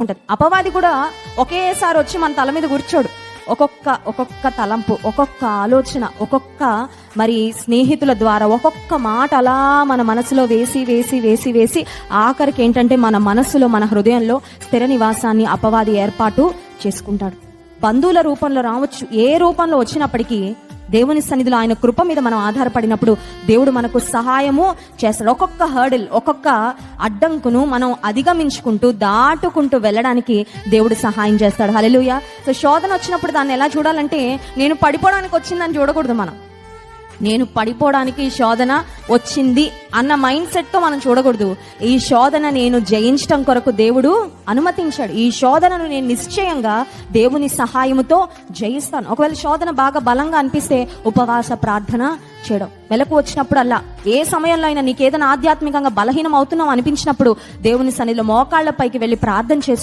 ఉంటది. అపవాది కూడా ఒకేసారి వచ్చి మన తల మీద కూర్చోడు. ఒక్కొక్క తలంపు, ఒక్కొక్క ఆలోచన, ఒక్కొక్క మరి స్నేహితుల ద్వారా ఒక్కొక్క మాట అలా మన మనసులో వేసి ఆఖరికి ఏంటంటే మన మనసులో, మన హృదయంలో స్థిర నివాసాన్ని అపవాది ఏర్పాటు చేసుకుంటాడు. బంధువుల రూపంలో రావచ్చు, ఏ రూపంలో వచ్చినప్పటికీ దేవుని సన్నిధిలో ఆయన కృప మీద మనం ఆధారపడినప్పుడు దేవుడు మనకు సహాయము చేస్తాడు. ఒక్కొక్క హర్డిల్, ఒక్కొక్క అడ్డంకును మనం అధిగమించుకుంటూ దాటుకుంటూ వెళ్ళడానికి దేవుడు సహాయం చేస్తాడు. హల్లెలూయా. సో శోధన వచ్చినప్పుడు దాన్ని ఎలా చూడాలంటే, నేను పడిపోవడానికి వచ్చిందని చూడకూడదు. నేను పడిపోవడానికి ఈ శోధన వచ్చింది అన్న మైండ్ సెట్తో మనం చూడకూడదు. ఈ శోధన నేను జయించడం కొరకు దేవుడు అనుమతించాడు. ఈ శోధనను నేను నిశ్చయంగా దేవుని సహాయముతో జయిస్తాను. ఒకవేళ శోధన బాగా బలంగా అనిపిస్తే ఉపవాస ప్రార్థన చేయడం, మెలకు వచ్చినప్పుడల్లా, ఏ సమయంలో అయినా నీకేదైనా ఆధ్యాత్మికంగా బలహీనం అవుతున్నావు అనిపించినప్పుడు దేవుని సన్నిధిలో మోకాళ్లపైకి వెళ్ళి ప్రార్థన చేసిన